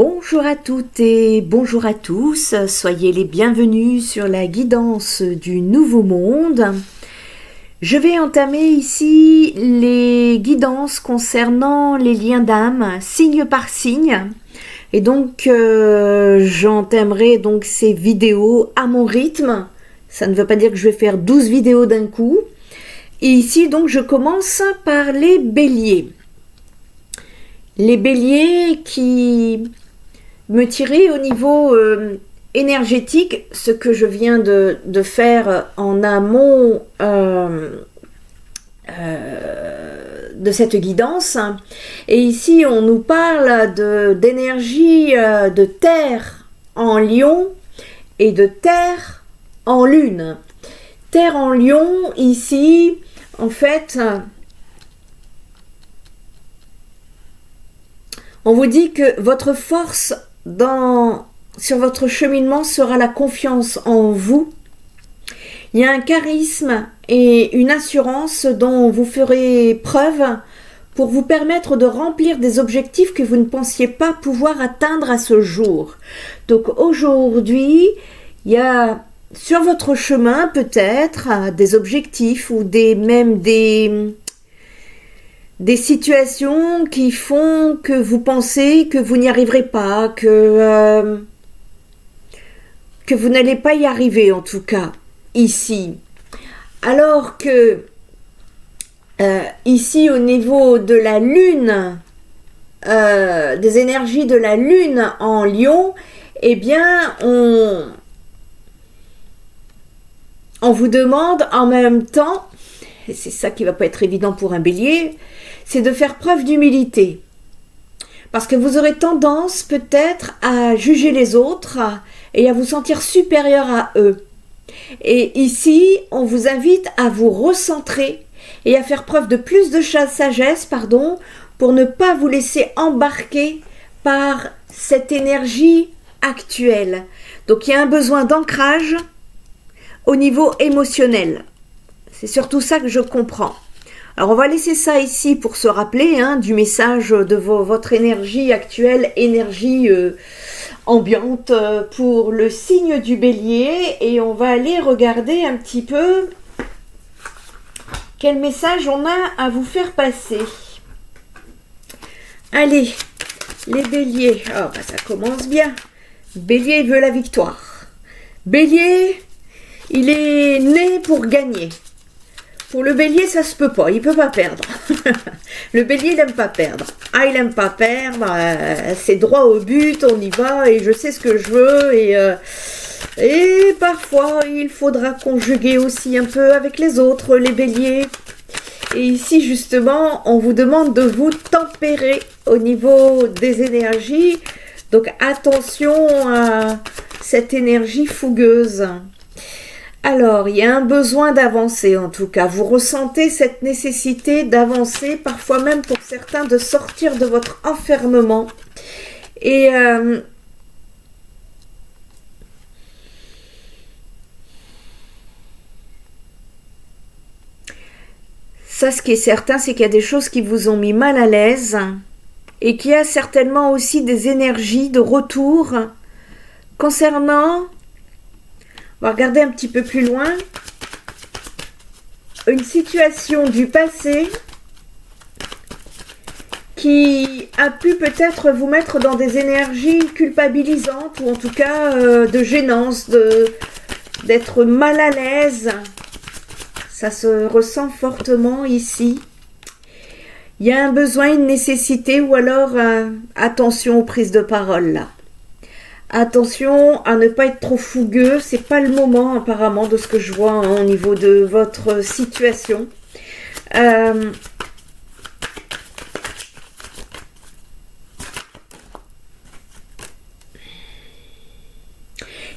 Bonjour à toutes et bonjour à tous, soyez les bienvenus sur la guidance du Nouveau Monde. Je vais entamer ici les guidances concernant les liens d'âme, signe par signe. Et donc j'entamerai donc ces vidéos à mon rythme. Ça ne veut pas dire que je vais faire 12 vidéos d'un coup. Et ici donc je commence par les béliers. Les béliers qui me tiraient au niveau énergétique, ce que je viens de faire en amont de cette guidance. Et ici, on nous parle d'énergie de terre en lion et de terre en lune. Terre en lion, ici, en fait... On vous dit que votre force sur votre cheminement sera la confiance en vous. Il y a un charisme et une assurance dont vous ferez preuve pour vous permettre de remplir des objectifs que vous ne pensiez pas pouvoir atteindre à ce jour. Donc aujourd'hui, il y a sur votre chemin peut-être des objectifs ou même des situations qui font que vous pensez que vous n'y arriverez pas, que vous n'allez pas y arriver en tout cas, ici. Alors que ici au niveau de la lune, des énergies de la lune en lion, eh bien on vous demande en même temps, et c'est ça qui va pas être évident pour un bélier, c'est de faire preuve d'humilité. Parce que vous aurez tendance peut-être à juger les autres et à vous sentir supérieur à eux. Et ici, on vous invite à vous recentrer et à faire preuve de plus de sagesse, pour ne pas vous laisser embarquer par cette énergie actuelle. Donc il y a un besoin d'ancrage au niveau émotionnel. C'est surtout ça que je comprends. Alors on va laisser ça ici pour se rappeler du message de votre énergie actuelle, énergie ambiante pour le signe du bélier. Et on va aller regarder un petit peu quel message on a à vous faire passer. Allez, les béliers. Oh, ça commence bien. Bélier veut la victoire. Bélier, il est né pour gagner. Pour le bélier, ça se peut pas, il peut pas perdre. Le bélier, il n'aime pas perdre. Ah, il n'aime pas perdre, c'est droit au but, on y va, et je sais ce que je veux, et parfois, il faudra conjuguer aussi un peu avec les autres, les béliers. Et ici, justement, on vous demande de vous tempérer au niveau des énergies. Donc, attention à cette énergie fougueuse. Alors, il y a un besoin d'avancer en tout cas. Vous ressentez cette nécessité d'avancer, parfois même pour certains de sortir de votre enfermement. Et ça, ce qui est certain, c'est qu'il y a des choses qui vous ont mis mal à l'aise et qu'il y a certainement aussi des énergies de retour concernant... On va regarder un petit peu plus loin. Une situation du passé qui a pu peut-être vous mettre dans des énergies culpabilisantes ou en tout cas de gênance, d'être mal à l'aise. Ça se ressent fortement ici. Il y a un besoin, une nécessité ou alors attention aux prises de parole là. Attention à ne pas être trop fougueux, c'est pas le moment apparemment de ce que je vois au niveau de votre situation.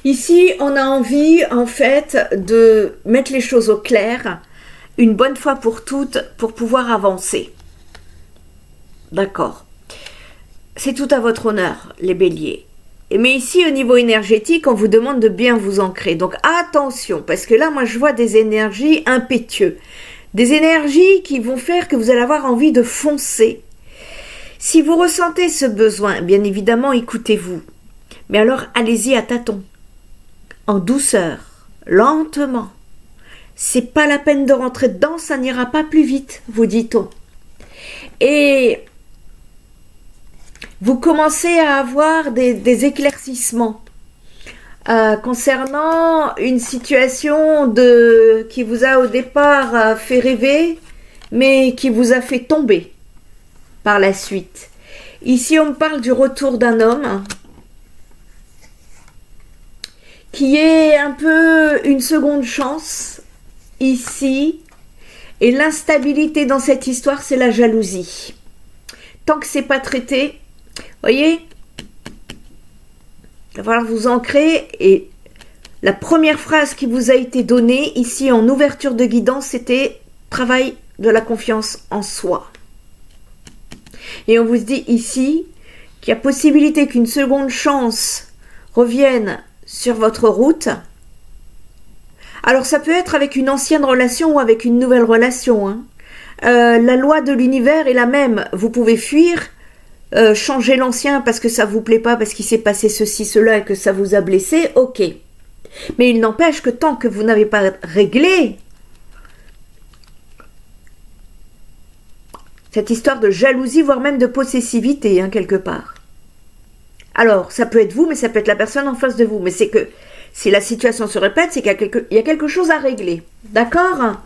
Ici, on a envie en fait de mettre les choses au clair, une bonne fois pour toutes, pour pouvoir avancer. D'accord. C'est tout à votre honneur, les béliers. Mais ici, au niveau énergétique, on vous demande de bien vous ancrer. Donc, attention, parce que là, moi, je vois des énergies impétueuses. Des énergies qui vont faire que vous allez avoir envie de foncer. Si vous ressentez ce besoin, bien évidemment, écoutez-vous. Mais alors, allez-y à tâtons, en douceur, lentement. C'est pas la peine de rentrer dedans, ça n'ira pas plus vite, vous dit-on. Et vous commencez à avoir des éclaircissements concernant une situation qui vous a au départ fait rêver, mais qui vous a fait tomber par la suite. Ici, on me parle du retour d'un homme qui est un peu une seconde chance ici. Et l'instabilité dans cette histoire, c'est la jalousie. Tant que c'est pas traité, voyez, il va falloir vous ancrer. Et la première phrase qui vous a été donnée ici en ouverture de guidance, c'était travail de la confiance en soi. Et on vous dit ici qu'il y a possibilité qu'une seconde chance revienne sur votre route. Alors ça peut être avec une ancienne relation ou avec une nouvelle relation, hein. La loi de l'univers est la même. Vous pouvez fuir, changer l'ancien parce que ça vous plaît pas, parce qu'il s'est passé ceci, cela et que ça vous a blessé, ok. Mais il n'empêche que tant que vous n'avez pas réglé cette histoire de jalousie, voire même de possessivité, hein, quelque part. Alors, ça peut être vous, mais ça peut être la personne en face de vous. Mais c'est que si la situation se répète, c'est qu'il y a quelque chose à régler. D'accord ?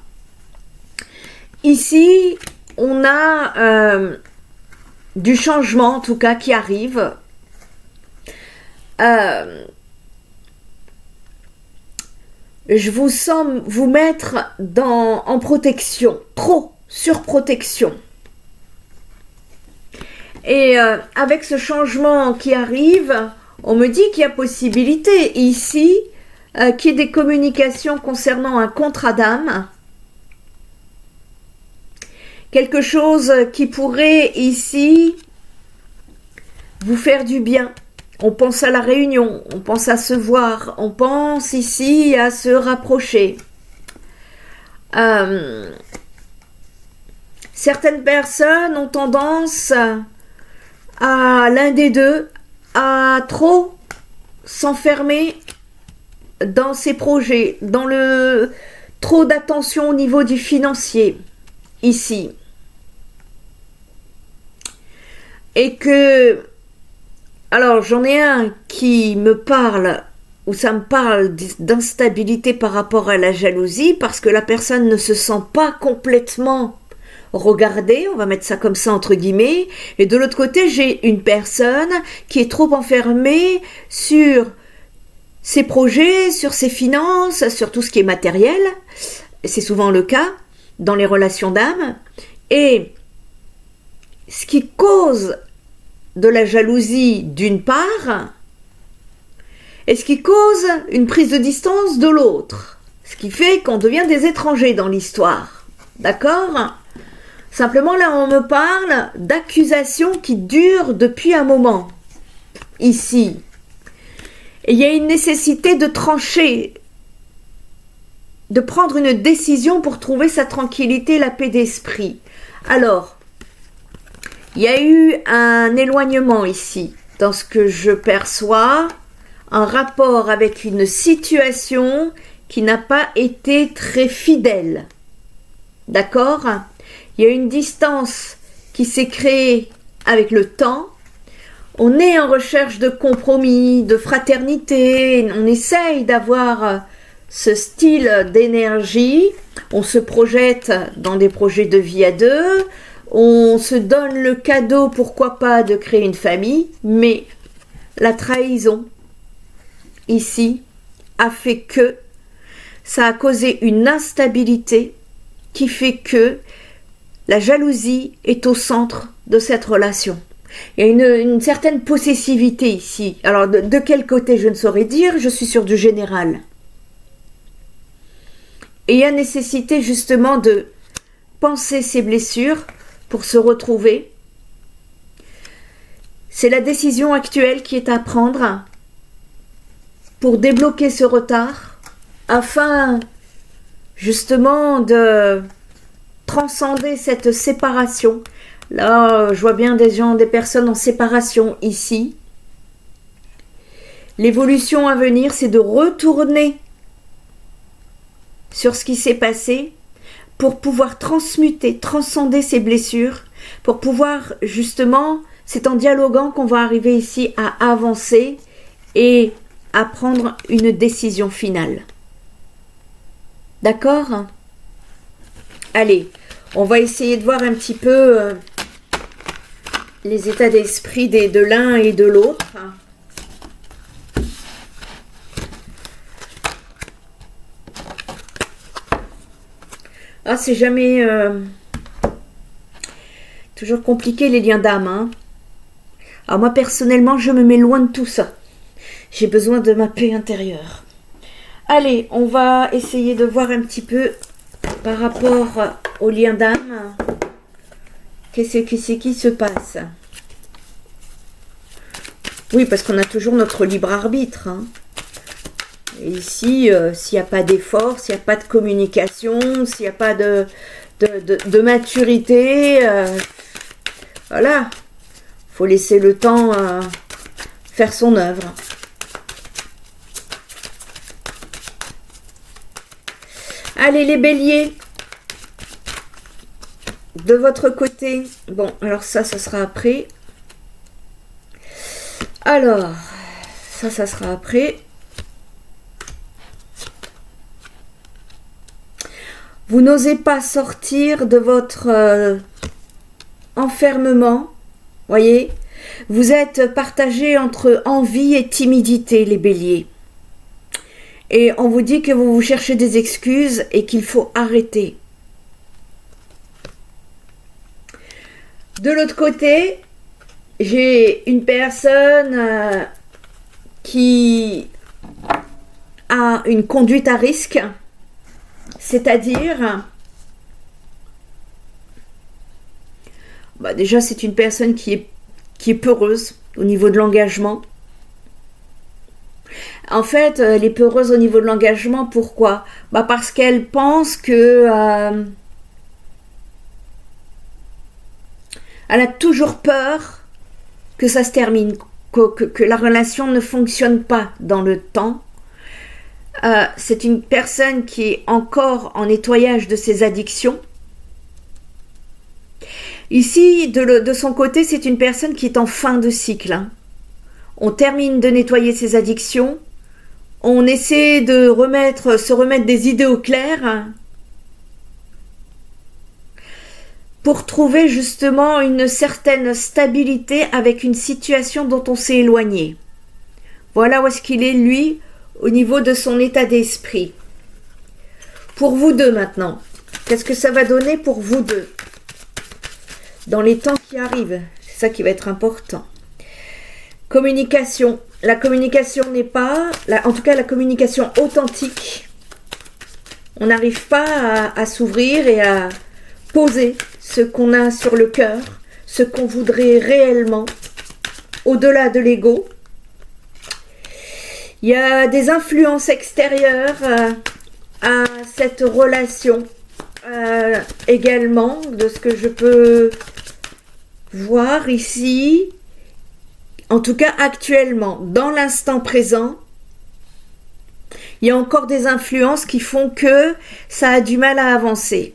Ici, on a du changement, en tout cas, qui arrive. Je vous sens vous mettre en protection, trop surprotection. Et avec ce changement qui arrive, on me dit qu'il y a possibilité ici qu'il y ait des communications concernant un contrat d'âme. Quelque chose qui pourrait ici vous faire du bien. On pense à la réunion, on pense à se voir, on pense ici à se rapprocher. Certaines personnes ont tendance à l'un des deux à trop s'enfermer dans ses projets, dans le trop d'attention au niveau du financier, ici. Et que, alors j'en ai un qui me parle, où ça me parle d'instabilité par rapport à la jalousie, parce que la personne ne se sent pas complètement regardée, on va mettre ça comme ça entre guillemets, et de l'autre côté j'ai une personne qui est trop enfermée sur ses projets, sur ses finances, sur tout ce qui est matériel. C'est souvent le cas dans les relations d'âme, et ce qui cause de la jalousie d'une part, et ce qui cause une prise de distance de l'autre, ce qui fait qu'on devient des étrangers dans l'histoire, d'accord ? Simplement là on me parle d'accusations qui durent depuis un moment, ici. Et il y a une nécessité de trancher, de prendre une décision pour trouver sa tranquillité, la paix d'esprit. Alors, il y a eu un éloignement ici, dans ce que je perçois, un rapport avec une situation qui n'a pas été très fidèle. D'accord ? Il y a une distance qui s'est créée avec le temps. On est en recherche de compromis, de fraternité. On essaye d'avoir ce style d'énergie. On se projette dans des projets de vie à deux. On se donne le cadeau, pourquoi pas, de créer une famille. Mais la trahison, ici, a fait que ça a causé une instabilité qui fait que la jalousie est au centre de cette relation. Il y a une certaine possessivité ici. Alors, de quel côté, je ne saurais dire, je suis sur du général. Et il y a nécessité, justement, de penser ses blessures pour se retrouver. C'est la décision actuelle qui est à prendre pour débloquer ce retard, afin, justement, de transcender cette séparation, Là, je vois bien des gens, des personnes en séparation ici. L'évolution à venir, c'est de retourner sur ce qui s'est passé pour pouvoir transmuter, transcender ces blessures, pour pouvoir justement, c'est en dialoguant qu'on va arriver ici à avancer et à prendre une décision finale. D'accord? Allez, on va essayer de voir un petit peu les états d'esprit de l'un et de l'autre. Ah, c'est jamais toujours compliqué les liens d'âme. Hein. Alors moi personnellement, je me mets loin de tout ça. J'ai besoin de ma paix intérieure. Allez, on va essayer de voir un petit peu par rapport aux liens d'âme. Qu'est-ce qui se passe? Oui, parce qu'on a toujours notre libre arbitre. Hein. Et ici, s'il n'y a pas d'effort, s'il n'y a pas de communication, s'il n'y a pas de maturité, voilà, faut laisser le temps faire son œuvre. Allez les béliers, de votre côté, bon, alors ça sera après. Alors, ça sera après. Vous n'osez pas sortir de votre enfermement, voyez. Vous êtes partagé entre envie et timidité, les béliers. Et on vous dit que vous cherchez des excuses et qu'il faut arrêter. De l'autre côté, j'ai une personne qui a une conduite à risque. C'est-à-dire, déjà c'est une personne qui est peureuse au niveau de l'engagement. En fait, elle est peureuse au niveau de l'engagement, pourquoi? Parce qu'elle pense que elle a toujours peur que ça se termine, que la relation ne fonctionne pas dans le temps. C'est une personne qui est encore en nettoyage de ses addictions. Ici, de son côté, c'est une personne qui est en fin de cycle. Hein. On termine de nettoyer ses addictions. On essaie de se remettre des idées au clair. Hein, pour trouver justement une certaine stabilité avec une situation dont on s'est éloigné. Voilà où est-ce qu'il est, lui, au niveau de son état d'esprit. Pour vous deux maintenant, qu'est-ce que ça va donner pour vous deux dans les temps qui arrivent? C'est ça qui va être important. Communication. La communication n'est pas, en tout cas la communication authentique. On n'arrive pas à s'ouvrir et à poser ce qu'on a sur le cœur, ce qu'on voudrait réellement, au-delà de l'ego. Il y a des influences extérieures à cette relation également, de ce que je peux voir ici. En tout cas, actuellement, dans l'instant présent, il y a encore des influences qui font que ça a du mal à avancer.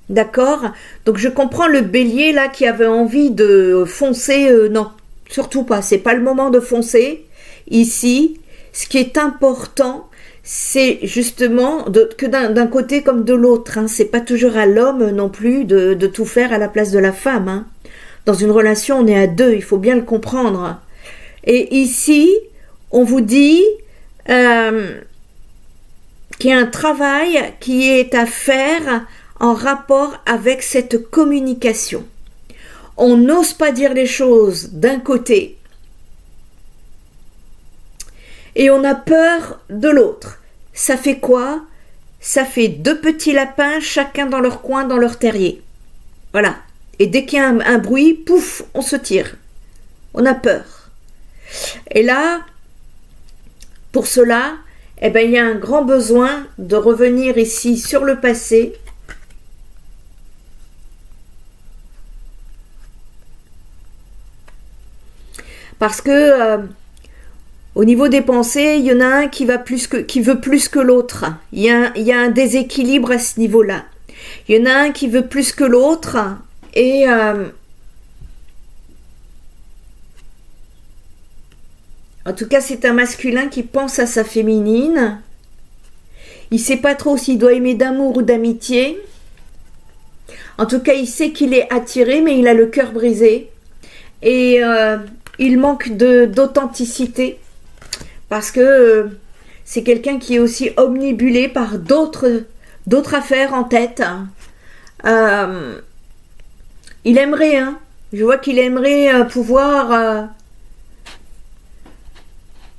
D'accord? Donc, je comprends le bélier, là, qui avait envie de foncer. Non, surtout pas. C'est pas le moment de foncer. Ici, ce qui est important, c'est justement que d'un côté comme de l'autre. Hein. C'est pas toujours à l'homme non plus de tout faire à la place de la femme. Hein. Dans une relation, on est à deux. Il faut bien le comprendre. Et ici, on vous dit qu'il y a un travail qui est à faire en rapport avec cette communication. On n'ose pas dire les choses d'un côté et on a peur de l'autre. Ça fait quoi? Ça fait deux petits lapins, chacun dans leur coin, dans leur terrier. Voilà. Et dès qu'il y a un bruit, pouf, on se tire. On a peur. Et là, pour cela, il y a un grand besoin de revenir ici sur le passé Parce que au niveau des pensées, il y en a un qui veut plus que l'autre. Il y a un déséquilibre à ce niveau-là. Il y en a un qui veut plus que l'autre et en tout cas, c'est un masculin qui pense à sa féminine. Il sait pas trop s'il doit aimer d'amour ou d'amitié. En tout cas, il sait qu'il est attiré, mais il a le cœur brisé. Et il manque d'authenticité. Parce que c'est quelqu'un qui est aussi omnibulé par d'autres affaires en tête. Il aimerait, hein. Je vois qu'il aimerait pouvoir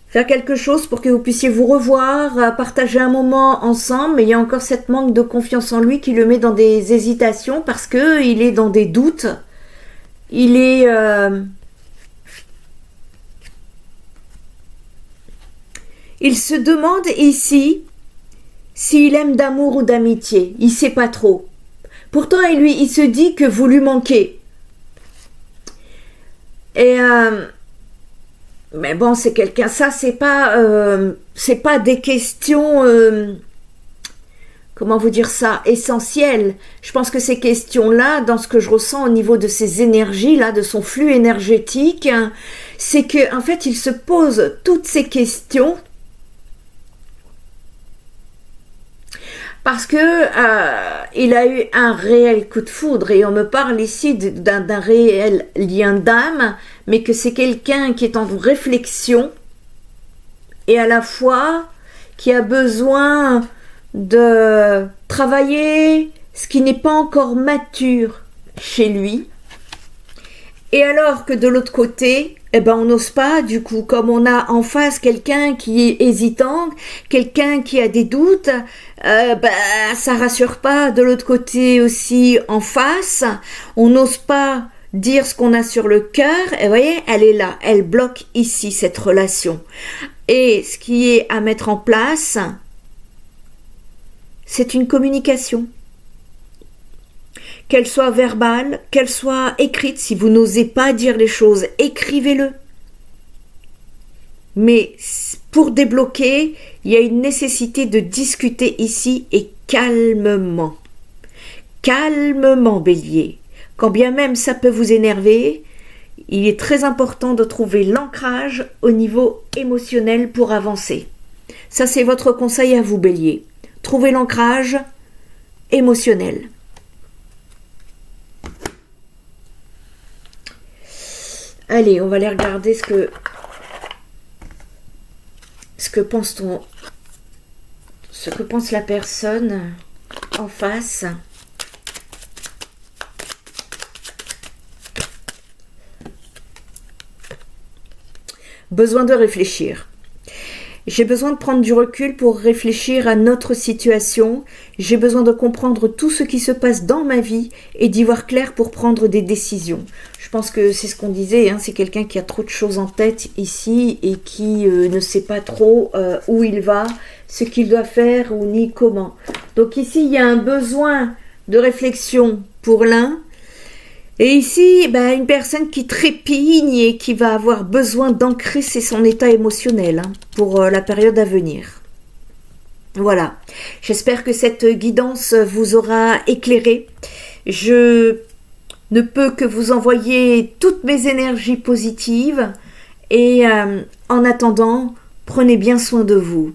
faire quelque chose pour que vous puissiez vous revoir, partager un moment ensemble, mais il y a encore cette manque de confiance en lui qui le met dans des hésitations parce que il est dans des doutes. Il est il se demande ici s'il aime d'amour ou d'amitié. Il sait pas trop. Pourtant, il se dit que vous lui manquez. Et mais bon, c'est quelqu'un. Ça, c'est pas des questions. Comment vous dire ça, essentielles. Je pense que ces questions-là, dans ce que je ressens au niveau de ses énergies là, de son flux énergétique, hein, c'est que en fait, il se pose toutes ces questions. Parce que il a eu un réel coup de foudre et on me parle ici d'un réel lien d'âme, mais que c'est quelqu'un qui est en réflexion et à la fois qui a besoin de travailler ce qui n'est pas encore mature chez lui. Et alors que de l'autre côté, eh ben on n'ose pas, du coup, comme on a en face quelqu'un qui est hésitant, quelqu'un qui a des doutes, ça rassure pas. De l'autre côté aussi, en face, on n'ose pas dire ce qu'on a sur le cœur. Et vous voyez, elle est là, elle bloque ici cette relation. Et ce qui est à mettre en place, c'est une communication. Qu'elle soit verbale, qu'elle soit écrite. Si vous n'osez pas dire les choses, écrivez-le. Mais pour débloquer, il y a une nécessité de discuter ici et calmement. Calmement, Bélier. Quand bien même ça peut vous énerver, il est très important de trouver l'ancrage au niveau émotionnel pour avancer. Ça, c'est votre conseil à vous, Bélier. Trouvez l'ancrage émotionnel. Allez, on va aller regarder ce que pense la personne en face. Besoin de réfléchir. J'ai besoin de prendre du recul pour réfléchir à notre situation. J'ai besoin de comprendre tout ce qui se passe dans ma vie et d'y voir clair pour prendre des décisions. Je pense que c'est ce qu'on disait, hein, c'est quelqu'un qui a trop de choses en tête ici et qui ne sait pas trop où il va, ce qu'il doit faire ou ni comment. Donc ici, il y a un besoin de réflexion pour l'un. Et ici, une personne qui trépigne et qui va avoir besoin d'ancrer son état émotionnel pour la période à venir. Voilà. J'espère que cette guidance vous aura éclairé. Je ne peux que vous envoyer toutes mes énergies positives et en attendant, prenez bien soin de vous.